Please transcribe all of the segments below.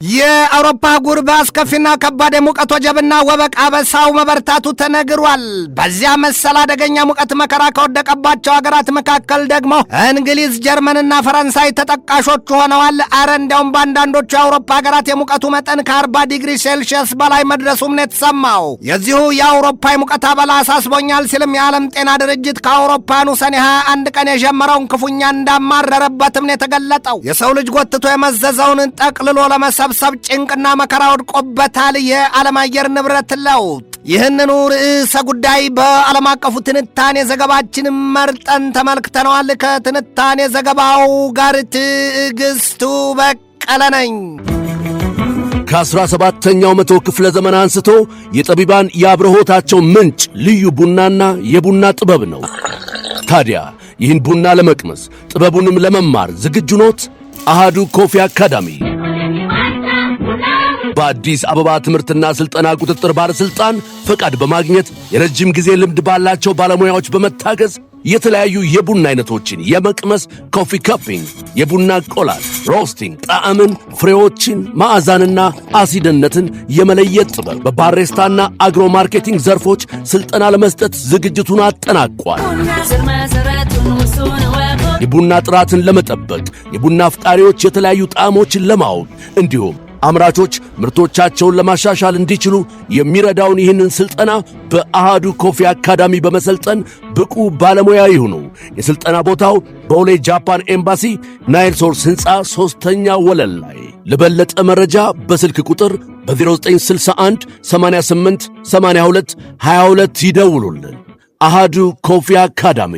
የአውሮፓ ጉርባ አስከፊና ከባድ ሙቀት ወጀብና ወበቃ በሳው መበርታቱ ተነግሯል። በዚያ መሰል አደገኛ ሙቀት መከራ ከወደቀባቸው ሀገራት መካከል ደግሞ እንግሊዝ፣ ጀርመንና ፈረንሳይ ተጠቃሾቹ ሆነዋል። አረ እንደውም በአንዳንዶቹ የአውሮፓ ሀገራት የሙቀቱ መጠን ከ40 ዲግሪ ሴልሺየስ በላይ መድረሱም ነው የተሰማው። የዚሁ የአውሮፓ የሙቀት አበላ አሳስቦኛል ሲልም የዓለም ጤና ድርጅት ከአውሮፓውያኑ ሰኔ 21 ቀን የጀመረውን ክፉኛ እንዳማረረበትም ነው የተገለጠው። የሰው ልጅ ጎትቶ የመዘዘውን ጠቅልሎ ለመሰብሰብ ጭንቅና መከራ ወድቆበታል የዓለም አየር ንብረት ለውጥ። ይህንኑ ርዕሰ ጉዳይ በዓለም አቀፉ ትንታኔ ዘገባችን መርጠን ተመልክተነዋል። ከትንታኔ ዘገባው ጋር ትዕግስቱ በቀለ ነኝ። ከ17ኛው መቶ ክፍለ ዘመን አንስቶ የጠቢባን የአብርሆታቸው ምንጭ ልዩ ቡናና የቡና ጥበብ ነው። ታዲያ ይህን ቡና ለመቅመስ ጥበቡንም ለመማር ዝግጁ ኖት? አሃዱ ኮፊ አካዳሚ በአዲስ አበባ ትምህርትና ስልጠና ቁጥጥር ባለስልጣን ፈቃድ በማግኘት የረጅም ጊዜ ልምድ ባላቸው ባለሙያዎች በመታገዝ የተለያዩ የቡና አይነቶችን የመቅመስ ኮፊ ካፒንግ፣ የቡና ቆላት፣ ሮስቲንግ፣ ጣዕምን፣ ፍሬዎችን፣ መዓዛንና አሲድነትን የመለየት ጥበብ በባሬስታና አግሮ ማርኬቲንግ ዘርፎች ስልጠና ለመስጠት ዝግጅቱን አጠናቋል። የቡና ጥራትን ለመጠበቅ የቡና አፍቃሪዎች የተለያዩ ጣዕሞችን ለማወቅ እንዲሁም አምራቾች ምርቶቻቸውን ለማሻሻል እንዲችሉ የሚረዳውን ይህንን ስልጠና በአሃዱ ኮፊ አካዳሚ በመሰልጠን ብቁ ባለሙያ ይሁኑ። የስልጠና ቦታው በቦሌ ጃፓን ኤምባሲ ናይል ሶርስ ሕንፃ 3ኛ ወለል ላይ። ለበለጠ መረጃ በስልክ ቁጥር በ0961 88 82 22 ይደውሉልን። አሃዱ ኮፊ አካዳሚ።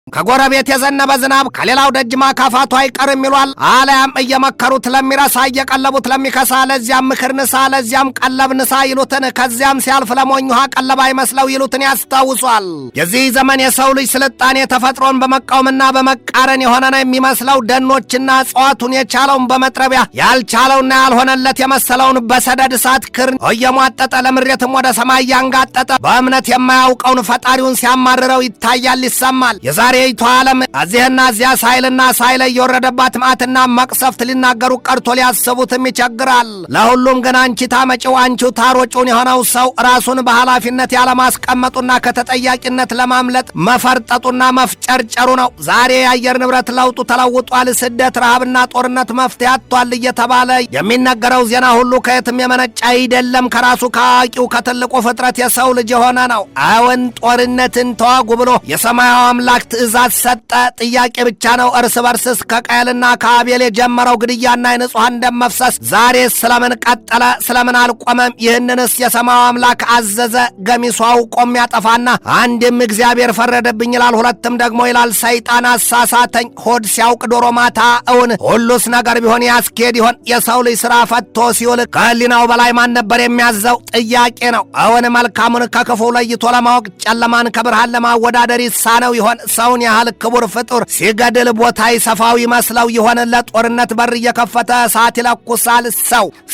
ከጎረቤት የዘነበ ዝናብ ከሌላው ደጅ ማካፋቱ አይቀርም ይሏል። አለያም እየመከሩት ለሚረሳ እየቀለቡት ለሚከሳ ለዚያም ምክር ንሳ ለዚያም ቀለብ ንሳ ይሉትን ከዚያም ሲያልፍ ለሞኝ ውሃ ቀለብ አይመስለው ይሉትን ያስታውሷል። የዚህ ዘመን የሰው ልጅ ስልጣኔ ተፈጥሮን በመቃወምና በመቃረን የሆነ ነው የሚመስለው። ደኖችና እጽዋቱን የቻለውን በመጥረቢያ ያልቻለውና ያልሆነለት የመሰለውን በሰደድ እሳት ክርን እየሟጠጠ ለምሬትም ወደ ሰማይ ያንጋጠጠ በእምነት የማያውቀውን ፈጣሪውን ሲያማርረው ይታያል፣ ይሰማል። የዛሬ ይቱ ዓለም እዚህና እዚያ ሳይልና ሳይለይ የወረደባት መዓትና መቅሰፍት ሊናገሩ ቀርቶ ሊያስቡትም ይቸግራል። ለሁሉም ግን አንቺ ታመጪው አንቺው ታሮጩን የሆነው ሰው ራሱን በኃላፊነት ያለማስቀመጡና ከተጠያቂነት ለማምለጥ መፈርጠጡና መፍጨርጨሩ ነው። ዛሬ የአየር ንብረት ለውጡ ተለውጧል፣ ስደት፣ ረሃብና ጦርነት መፍትሄ አጥቷል እየተባለ የሚነገረው ዜና ሁሉ ከየትም የመነጨ አይደለም፣ ከራሱ ከአዋቂው ከትልቁ ፍጥረት የሰው ልጅ የሆነ ነው። አዎን ጦርነትን ተዋጉ ብሎ የሰማያዊ አምላክ ትእዛዝ ሰጠ። ጥያቄ ብቻ ነው እርስ በርስስ ከቃየልና ከአቤል የጀመረው ግድያና የንጹሐን ደም መፍሰስ ዛሬ ስለምን ቀጠለ? ስለምን አልቆመም? ይህንንስ የሰማያዊ አምላክ አዘዘ። ገሚሱ አውቆም ያጠፋና አንድም እግዚአብሔር ፈረደብኝ ይላል፣ ሁለትም ደግሞ ይላል ሰይጣን አሳሳተኝ። ሆድ ሲያውቅ ዶሮ ማታ እውን። ሁሉስ ነገር ቢሆን ያስኬድ ይሆን? የሰው ልጅ ሥራ ፈቶ ሲውል ከህሊናው በላይ ማን ነበር የሚያዘው? ጥያቄ ነው። እውን መልካሙን ከክፉ ለይቶ ለማወቅ ጨለማን ከብርሃን ለማወዳደር ይሳነው ይሆን? ሰውን ያህል ክቡር ፍጡር ሲገድል ቦታ ይሰፋው ይመስለው ይሆን? ለጦርነት በር እየከፈተ እሳት ይለኩሳል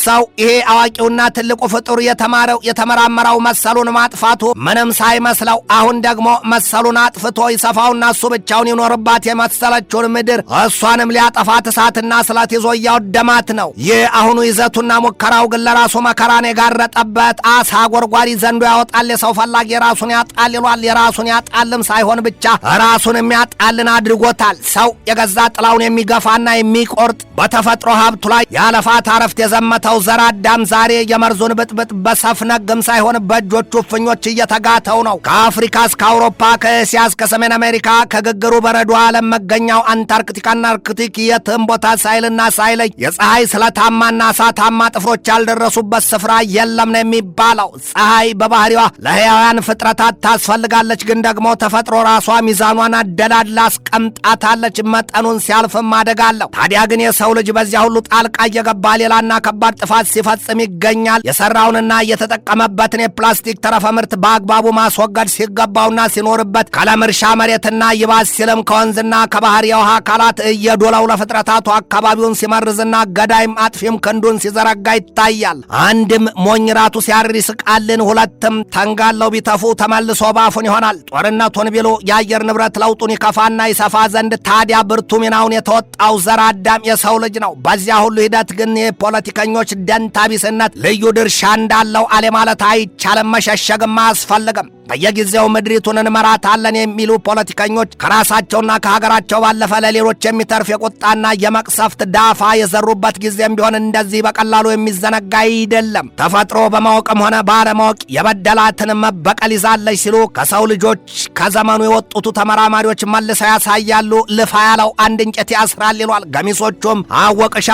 ሰው ይሄ አዋቂውና ትልቁ ፍጡር የተማረው የተመራመረው መሰሉን ማጥፋቱ ምንም ሳይመስለው አሁን ደግሞ መሰሉን አጥፍቶ ይሰፋውና እሱ ብቻውን ይኖርባት የመሰለችውን ምድር እሷንም ሊያጠፋት እሳትና ስለት ይዞ እያወደማት ነው። ይህ አሁኑ ይዘቱና ሙከራው ግን ለራሱ መከራን የጋረጠበት አሳ ጎርጓሪ ዘንዶ ያወጣል፣ የሰው ፈላጊ የራሱን ያጣል ይሏል። የራሱን ያጣልም ሳይሆን ብቻ ራሱን የሚያጣልን አድርጎታል። ሰው የገዛ ጥላውን የሚገፋና የሚቆርጥ በተፈጥሮ ሀብቱ ላይ ያለፋት አረፍት የዘመተው ዘር አዳም ዛሬ የመርዙን ብጥብጥ በሰፍነግም ሳይሆን በእጆቹ ፍኞች እየተጋተው ነው። ከአፍሪካ እስከ አውሮፓ፣ ከእስያ እስከ ሰሜን አሜሪካ፣ ከግግሩ በረዶ ዓለም መገኛው አንታርክቲካና አርክቲክ የትም ቦታ ሳይልና ሳይለይ የፀሐይ ስለታማና እሳታማ ጥፍሮች ያልደረሱበት ስፍራ የለም ነው የሚባለው። ፀሐይ በባህሪዋ ለሕያውያን ፍጥረታት ታስፈልጋለች፣ ግን ደግሞ ተፈጥሮ ራሷ ሚዛኗን አደላድላ አስቀምጣታለች። መጠኑን ሲያልፍም አደጋለሁ። ታዲያ ግን የሰው ልጅ በዚያ ሁሉ ጣልቃ እየገባ ሌላና ከባድ ጥፋት ሲፈጽም ይገኛል። የሰራውንና የተጠቀመበትን የፕላስቲክ ተረፈ ምርት በአግባቡ ማስወገድ ሲገባውና ሲኖርበት ከለም እርሻ መሬትና ይባስ ሲልም ከወንዝና ከባህር የውሃ አካላት እየዶለው ለፍጥረታቱ አካባቢውን ሲመርዝና ገዳይም አጥፊም ክንዱን ሲዘረጋ ይታያል። አንድም ሞኝ ራቱ ሲያር ይስቃልን፣ ሁለትም ተንጋለው ቢተፉ ተመልሶ ባፉን ይሆናል። ጦርነቱን ቢሉ የአየር ንብረት ለው ለውጡን ይከፋና ይሰፋ ዘንድ ታዲያ ብርቱ ሚናውን የተወጣው ዘር አዳም የሰው ልጅ ነው። በዚያ ሁሉ ሂደት ግን የፖለቲከኞች ደንታቢስነት ልዩ ድርሻ እንዳለው አለ ማለት አይቻልም። መሸሸግም አያስፈልግም። በየጊዜው ምድሪቱን እንመራታለን የሚሉ ፖለቲከኞች ከራሳቸውና ከሀገራቸው ባለፈ ለሌሎች የሚተርፍ የቁጣና የመቅሰፍት ዳፋ የዘሩበት ጊዜም ቢሆን እንደዚህ በቀላሉ የሚዘነጋ አይደለም። ተፈጥሮ በማወቅም ሆነ ባለማወቅ የበደላትን መበቀል ይዛለች ሲሉ ከሰው ልጆች ከዘመኑ የወጡት ተመራማሪዎች መልሰው ያሳያሉ። ልፋ ያለው አንድ እንጨት ያስራል ይሏል። ገሚሶቹም አወቅሽ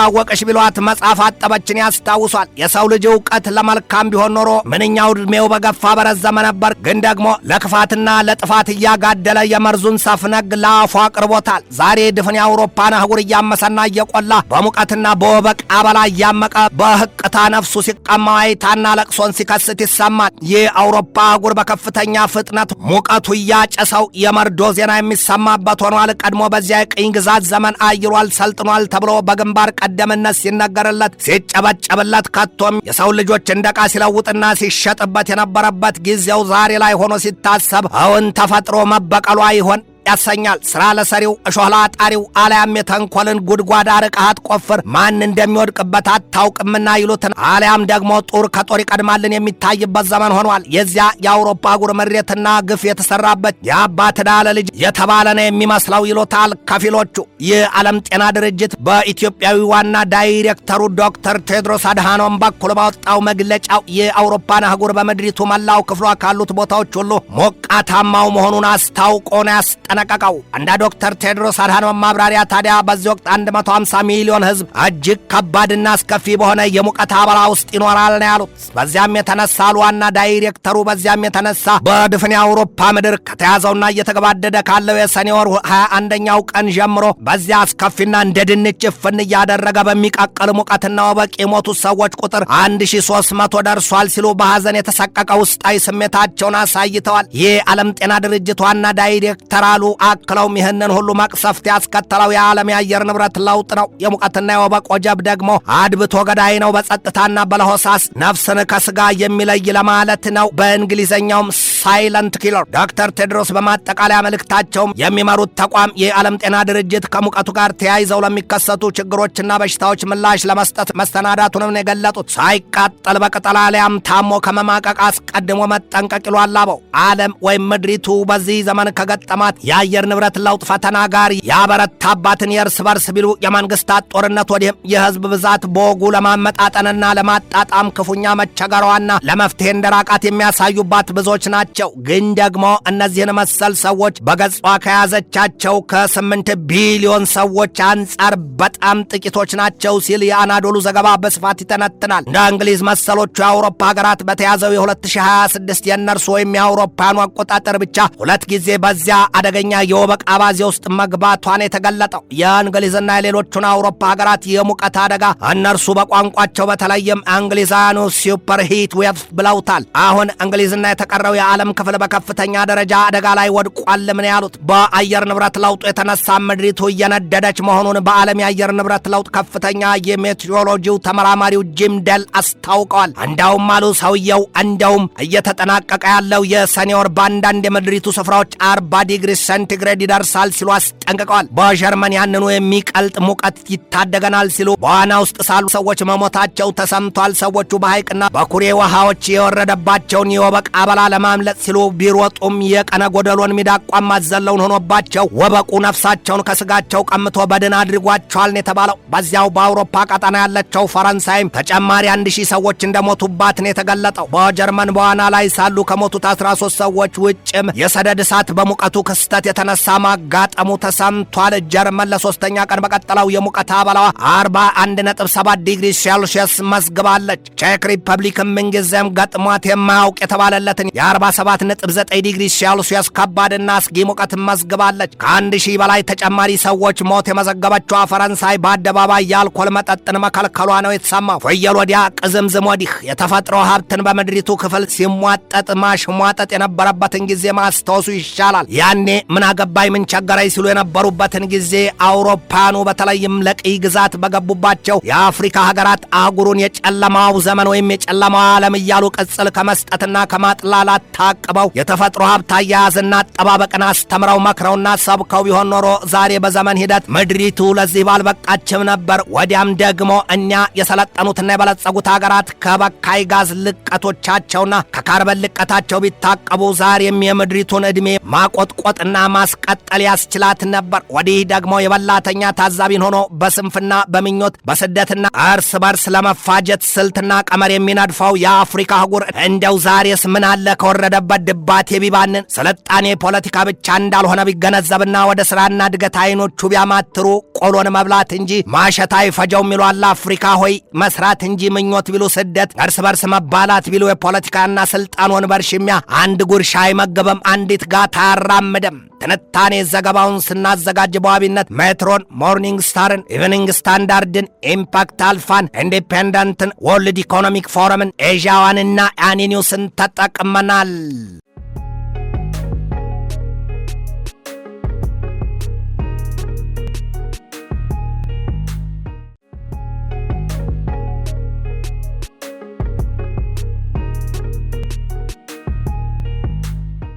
ቢሏት መጽሐፍ አጠበችን ያስታውሷል። የሰው ልጅ ዕውቀት ለመልካም ቢሆን ኖሮ ምንኛው ዕድሜው በገፋ በረዘመ ነበር። ግን ደግሞ ለክፋትና ለጥፋት እያጋደለ የመርዙን ሰፍነግ ለአፉ አቅርቦታል። ዛሬ ድፍን የአውሮፓን አህጉር እያመሰና እየቆላ በሙቀትና በወበቅ አበላ እያመቀ በህቅታ ነፍሱ ሲቀማ አይታና ለቅሶን ሲከስት ይሰማል። ይህ አውሮፓ አህጉር በከፍተኛ ፍጥነት ሙቀቱ እያጨሰው የመርዶ ዜና የሚሰማበት ሆኗል። ቀድሞ በዚያ የቅኝ ግዛት ዘመን አይሯል፣ ሰልጥኗል ተብሎ በግንባር ቀደምነት ሲነገርለት ሲጨበጨብለት ከቶም የሰው ልጆች እንደቃ ሲለውጥና ሲሸጥበት የነበረበት ጊዜው ዛሬ ላይ ሆኖ ሲታሰብ አሁን ተፈጥሮ መበቀሏ ይሆን ያሰኛል። ስራ ለሰሪው እሾህ ላጣሪው አልያም የተንኮልን ጉድጓድ አርቀሃት ቆፍር ማን እንደሚወድቅበት አታውቅምና ይሉትን አልያም ደግሞ ጦር ከጦር ይቀድማልን የሚታይበት ዘመን ሆኗል። የዚያ የአውሮፓ አህጉር ምሬትና ግፍ የተሰራበት የአባት ዕዳ ለልጅ የተባለ ነው የሚመስለው ይሉታል ከፊሎቹ። የዓለም ጤና ድርጅት በኢትዮጵያዊ ዋና ዳይሬክተሩ ዶክተር ቴድሮስ አድሃኖም በኩል ባወጣው መግለጫው የአውሮፓን አህጉር በምድሪቱ መላው ክፍሏ ካሉት ቦታዎች ሁሉ ሞቃታማው መሆኑን አስታውቆ ነው ያስጠነቀቀው። እንደ ዶክተር ቴድሮስ አድሃኖም ማብራሪያ ታዲያ በዚህ ወቅት 150 ሚሊዮን ህዝብ እጅግ ከባድና አስከፊ በሆነ የሙቀት አበላ ውስጥ ይኖራል ነው ያሉት። በዚያም የተነሳ ዋና ዳይሬክተሩ በዚያም የተነሳ በድፍን የአውሮፓ ምድር ከተያዘውና እየተገባደደ ካለው የሰኔ ወር 21ኛው ቀን ጀምሮ በዚያ አስከፊና እንደ ድንች ፍን እያደረገ በሚቃቀል ሙቀትና ወበቅ የሞቱት ሰዎች ቁጥር 1300 ደርሷል ሲሉ በሐዘን የተሰቀቀ ውስጣዊ ስሜታቸውን አሳይተዋል። ይህ ዓለም ጤና ድርጅት ዋና ዳይሬክተር አሉ። አክለውም ይህንን ሁሉ መቅሰፍት ያስከተለው የዓለም የአየር ንብረት ለውጥ ነው። የሙቀትና የወበቅ ወጀብ ደግሞ አድብቶ ገዳይ ነው። በጸጥታና በለሆሳስ ነፍስን ከስጋ የሚለይ ለማለት ነው። በእንግሊዘኛውም ሳይለንት ኪለር። ዶክተር ቴድሮስ በማጠቃለያ መልእክታቸውም የሚመሩት ተቋም የዓለም ጤና ድርጅት ከሙቀቱ ጋር ተያይዘው ለሚከሰቱ ችግሮችና በሽታዎች ምላሽ ለመስጠት መሰናዳቱንም ነው የገለጡት። ሳይቃጠል በቅጠል አልያም ታሞ ከመማቀቅ አስቀድሞ መጠንቀቅ ይሏል አበው። ዓለም ወይም ምድሪቱ በዚህ ዘመን ከገጠማት የአየር ንብረት ለውጥ ፈተና ጋር ያበረታባትን የእርስ በርስ ቢሉ የመንግስታት ጦርነት ወዲህም የህዝብ ብዛት በወጉ ለማመጣጠንና ለማጣጣም ክፉኛ መቸገሯና ለመፍትሄ እንደራቃት የሚያሳዩባት ብዙዎች ናቸው። ግን ደግሞ እነዚህን መሰል ሰዎች በገጿ ከያዘቻቸው ከ8 ቢሊዮን ሰዎች አንጻር በጣም ጥቂቶች ናቸው ሲል የአናዶሉ ዘገባ በስፋት ይተነትናል። እንደ እንግሊዝ መሰሎቹ የአውሮፓ ሀገራት በተያዘው የ2026 የእነርሱ ወይም የአውሮፓኑ አቆጣጠር ብቻ 2 ጊዜ በዚያ አደገኛ የወበቅ አባዜ ውስጥ መግባቷን የተገለጠው የእንግሊዝና የሌሎቹን አውሮፓ ሀገራት የሙቀት አደጋ እነርሱ በቋንቋቸው በተለይም እንግሊዛኑ ሱፐር ሂት ዌቭ ብለውታል። አሁን እንግሊዝና የተቀረው የዓለም ክፍል በከፍተኛ ደረጃ አደጋ ላይ ወድቋል። ምን ያሉት በአየር ንብረት ለውጡ የተነሳ ምድሪቱ እየነደደች መሆኑን በዓለም የአየር ንብረት ለውጥ ከፍተኛ የሜትሮሎጂው ተመራማሪው ጂም ደል አስታውቀዋል። እንዳውም አሉ ሰውየው እንደውም እየተጠናቀቀ ያለው የሰኔ ወር በአንዳንድ የምድሪቱ ስፍራዎች 40 ዲግሪ ሴንቲግሬድ ይደርሳል ሲሉ አስጠንቅቀዋል። በጀርመን ያንኑ የሚቀልጥ ሙቀት ይታደገናል ሲሉ በዋና ውስጥ ሳሉ ሰዎች መሞታቸው ተሰምቷል። ሰዎቹ በሐይቅና በኩሬ ውሃዎች የወረደባቸውን የወበቅ አበላ ለማምለጥ ሲሉ ቢሮጡም የቀነ ጎደሎን ሚዳቋም ማዘለውን ሆኖባቸው ወበቁ ነፍሳቸውን ከስጋቸው ቀምቶ በድን አድርጓቸዋል ነው የተባለው። በዚያው በአውሮፓ ቀጠና ያለችው ፈረንሳይም ተጨማሪ 1000 ሰዎች እንደሞቱባት ነው የተገለጠው። በጀርመን በዋና ላይ ሳሉ ከሞቱት 13 ሰዎች ውጭም የሰደድ እሳት በሙቀቱ ክስተት የተነሳ ማጋጠሙ ተሰምቷል። ጀርመን ለሶስተኛ ቀን በቀጠለው የሙቀት አበላዋ 41.7 ዲግሪ ሴልሺየስ መስግባለች። ቼክ ሪፐብሊክም ምንጊዜም ገጥሟት የማያውቅ የተባለለትን የ47.9 ዲግሪ ሴልሺየስ ከባድና አስጊ ሙቀት መስግባለች። ከ1000 በላይ ተጨማሪ ሰዎች ሞት የመዘገበችው ፈረንሳይ በአደባባይ የአልኮል መጠጥን መከልከሏ ነው የተሰማው። ፍየል ወዲያ ቅዝምዝም ወዲህ የተፈጥሮ ሀብትን በምድሪቱ ክፍል ሲሟጠጥ ማሽሟጠጥ የነበረበትን ጊዜ ማስታወሱ ይሻላል። ያኔ ምን አገባይ ምን ቸገረኝ ሲሉ የነበሩበትን ጊዜ አውሮፓኑ በተለይም ለቅኝ ግዛት በገቡባቸው የአፍሪካ ሀገራት አህጉሩን የጨለማው ዘመን ወይም የጨለማው ዓለም እያሉ ቅጽል ከመስጠትና ከማጥላላት ታቅበው የተፈጥሮ ሀብት አያያዝና አጠባበቅን አስተምረው መክረውና ሰብከው ቢሆን ኖሮ ዛሬ በዘመን ሂደት ምድሪቱ ለዚህ ባልበቃችም ነበር። ወዲያም ደግሞ እኛ የሰለጠኑትና የበለጸጉት ሀገራት ከበካይ ጋዝ ልቀቶቻቸውና ከካርበን ልቀታቸው ቢታቀቡ ዛሬም የምድሪቱን ዕድሜ ማቆጥቆጥና ማስቀጠል ያስችላት ነበር። ወዲህ ደግሞ የበላተኛ ታዛቢን ሆኖ በስንፍና በምኞት በስደትና እርስ በርስ ለመፋጀት ስልትና ቀመር የሚነድፈው የአፍሪካ አህጉር እንደው ዛሬስ ምን አለ ከወረደበት ድባቴ ቢባንን ስልጣኔ ፖለቲካ ብቻ እንዳልሆነ ቢገነዘብና ወደ ስራና እድገት አይኖቹ ቢያማትሩ ቆሎን መብላት እንጂ ማሸታ ይፈጀው የሚሉ አለ። አፍሪካ ሆይ መስራት እንጂ ምኞት ቢሉ ስደት፣ እርስ በርስ መባላት ቢሉ የፖለቲካና ስልጣን ወንበር ሽሚያ አንድ ጉርሻ አይመገበም፣ አንዲት ጋታ አያራምድም። ትንታኔ ዘገባውን ስናዘጋጅ በዋቢነት ሜትሮን፣ ሞርኒንግ ስታርን፣ ኢቭኒንግ ስታንዳርድን፣ ኢምፓክት አልፋን፣ ኢንዲፔንደንትን፣ ወርልድ ኢኮኖሚክ ፎረምን፣ ኤዥያዋንና አኒ ኒውስን ተጠቅመናል።